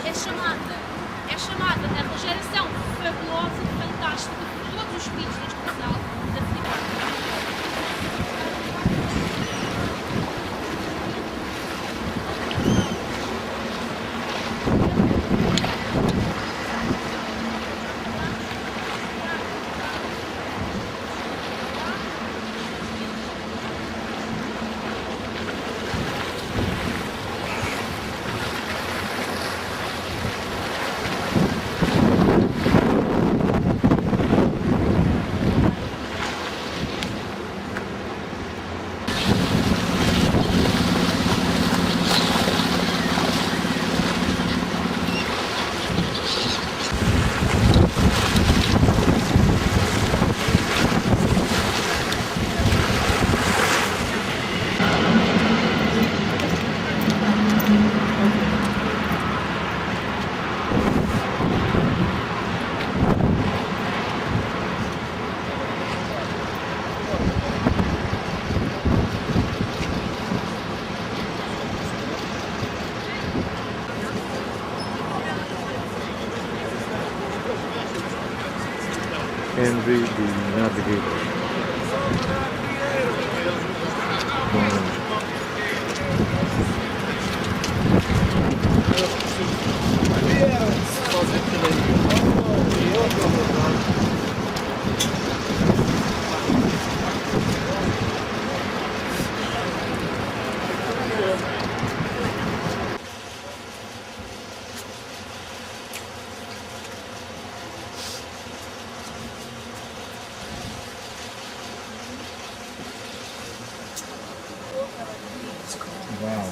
é chamada a regeneração fabulosa e fantástica de todos os filhos deste casal da Filipe. Henry the Navigator. Wow.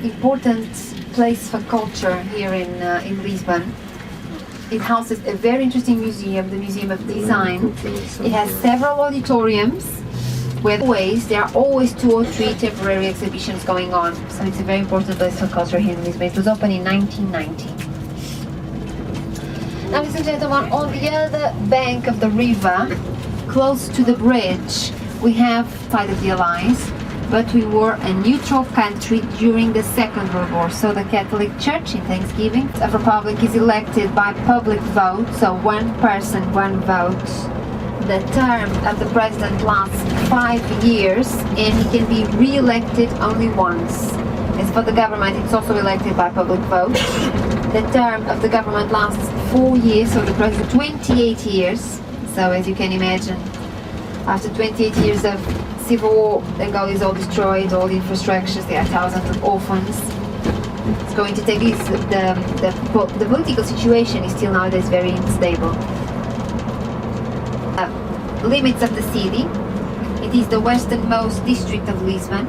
Important place for culture here in Lisbon. It houses a very interesting museum, the Museum of Design. It has several auditoriums where there are always 2 or 3 temporary exhibitions going on. So it's a very important place for culture here in Lisbon. It was opened in 1990. Now, ladies and gentlemen, on the other bank of the river, close to the bridge, we have side of the Allies, but we were a neutral country during the Second World War. So the Catholic Church in Thanksgiving, a republic is elected by public vote, so one person, one vote. The term of the president lasts 5 years and he can be re-elected only once. As for the government, it's also elected by public vote. The term of the government lasts 4 years, so the president 28 years. So as you can imagine, after 28 years of civil war, Bengal is all destroyed, all the infrastructures, there are thousands of orphans. It's going to take this, the political situation is still nowadays very unstable. Limits of the city. It is the westernmost district of Lisbon.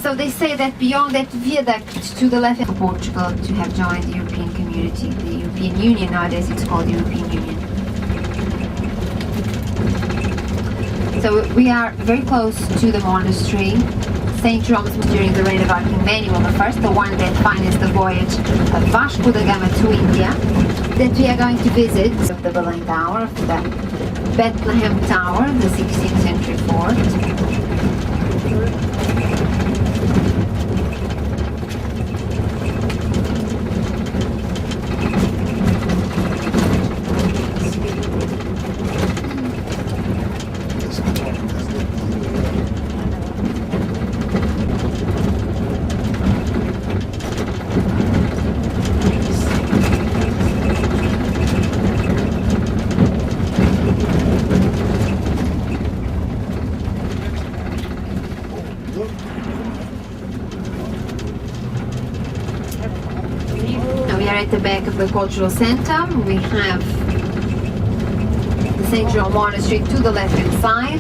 So they say that beyond that viaduct to the left of Portugal to have joined the European community, the European Union, nowadays it's called the European Union. So we are very close to the monastery, Saint Jerome's during the reign of King Manuel I, the one that financed the voyage of Vasco da Gama to India, that we are going to visit the Belém Tower, the Bethlehem Tower, the 16th century fort. At the back of the cultural center, we have the Saint Jerome Monastery to the left-hand side.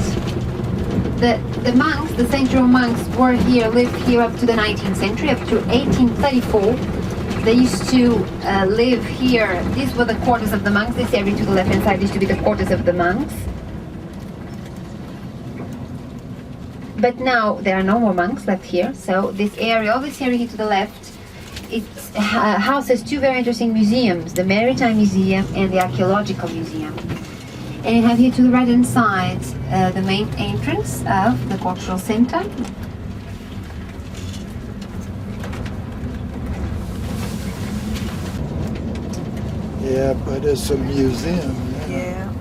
The monks, the Saint Jerome monks, lived here up to the 19th century, up to 1834. They used to live here. These were the quarters of the monks. This area to the left-hand side used to be the quarters of the monks. But now there are no more monks left here. So this area, all this area here to the left, it houses two very interesting museums, the Maritime Museum and the Archaeological Museum. And you have here to the right hand side the main entrance of the cultural center. Yeah, but it's a museum. Yeah.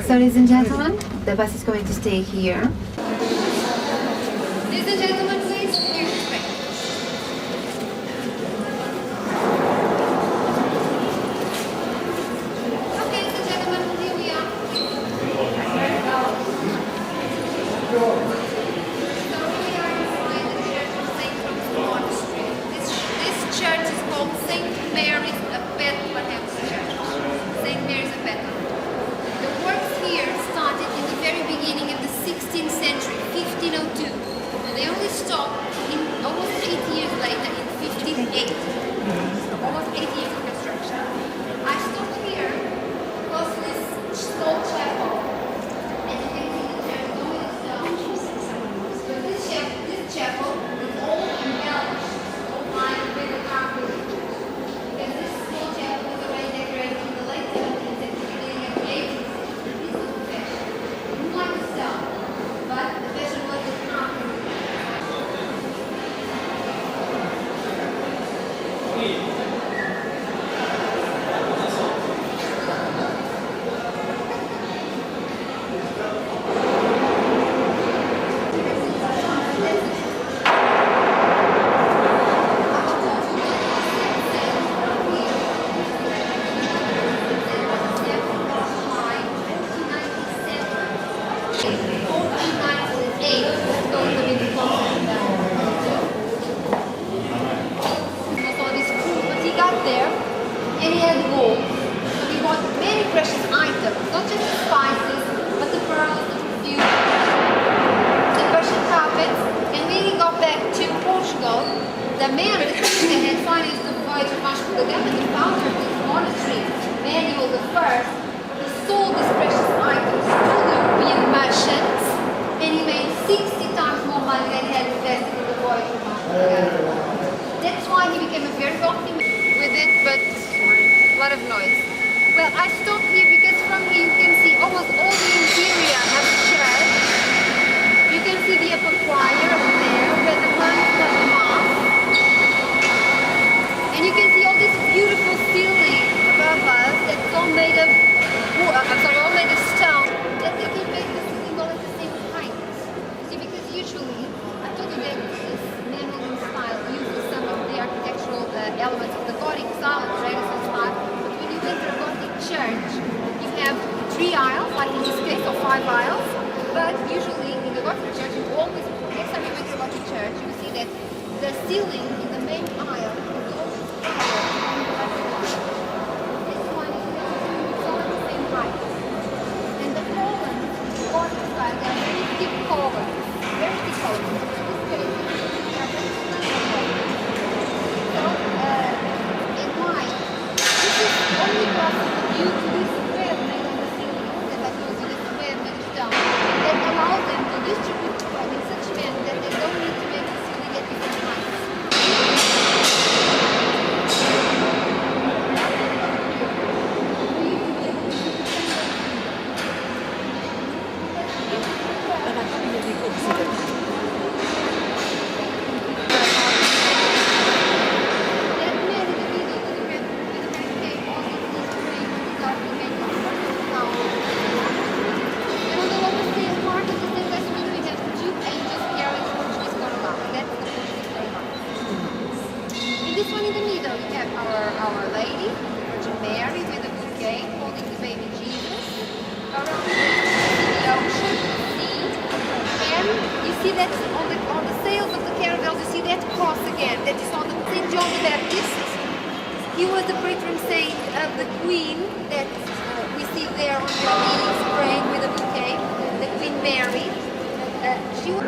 So, ladies and gentlemen, the bus is going to stay here. Ladies and gentlemen, please, here's the train. Okay, ladies and gentlemen, here we are. So we are inside the Church of Saint Jerónimos Monastery. This church is called Saint Mary's of Bethlehem Church. Saint Mary's of Bethlehem. The works here started in the very beginning of the 16th century, 1502. And they only stopped in almost 8 years later, in 1508. Almost 8 years of construction. I stopped here because this small chapel, and you can see the church going down. But this chapel is all embellished, all lined with the carpet. Because this small chapel was already decorated in the late 17th century, beginning of the 18th century. This was the fashion. Not like the style, but the fashion was the carpet. The man that had financed the voyage of Vasco da Gama, the founder of this monastery, Manuel I, he sold these precious items to the European merchants, and he made 60 times more money than he had invested in the voyage of Vasco da Gama. That's why he became a very wealthy man with it, but a lot of noise. Well, I stopped here because from here you can see almost all the interior of the church. You can see the upper choir over there, where the monks have the mass. And you can see all this beautiful ceiling above us that's all made of wood, all made of stone. That they can make the ceiling all at the same height. See, because usually, I told you that this Manueline style uses some of the architectural elements of the Gothic style, the Renaissance style. But when you enter a Gothic church, you have 3 aisles, like in this case, or 5 aisles. But usually in the Gothic church, you always, next time you enter a Gothic church, you will see that the ceiling in the main aisle is always higher than the other one. This one is all at the same height. And the columns, the Gothic style, they are very thick columns. Very thick columns. In this case, they are very slender columns. So, in white, this is only possible due to this web made on the ceiling that I told you, this web made of stone, that allows them to distribute in such a manner that they don't need to make the ceiling at different heights. That man in the middle with the red cape also needs to make his outfit made of stone. And on the lower stairs part of the stainless window we have 2 angels carrying Portuguese corolla. That's the Portuguese corolla. In this one in the middle we have our Lady, Virgin Mary with a bouquet holding the baby Jesus. Around the ocean, sea, and you see that on the sails of the caravels you see that cross again. That is on the Saint John the Baptist. He was the patron saint of the Queen that we see there on her knees praying with a bouquet, the Queen Mary. She was.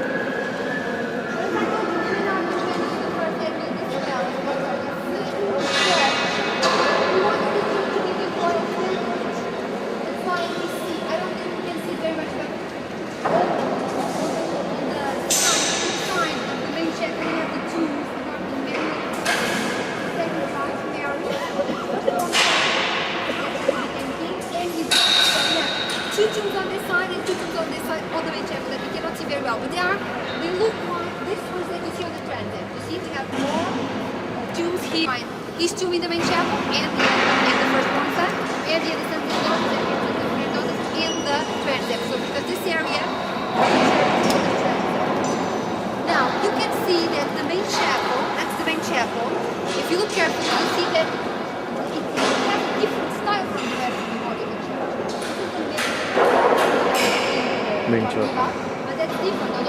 Sign of the main chapel, you have well. But they look like this ones that you see on the transit. You see, we have more tombs here. His tomb in the main chapel and the first one side, and the other in the transit. So because this area. Now you can see that the main chapel. That's the main chapel. If you look carefully, you see that it has a different style from the rest of the Gothic church. Main chapel. But that's different.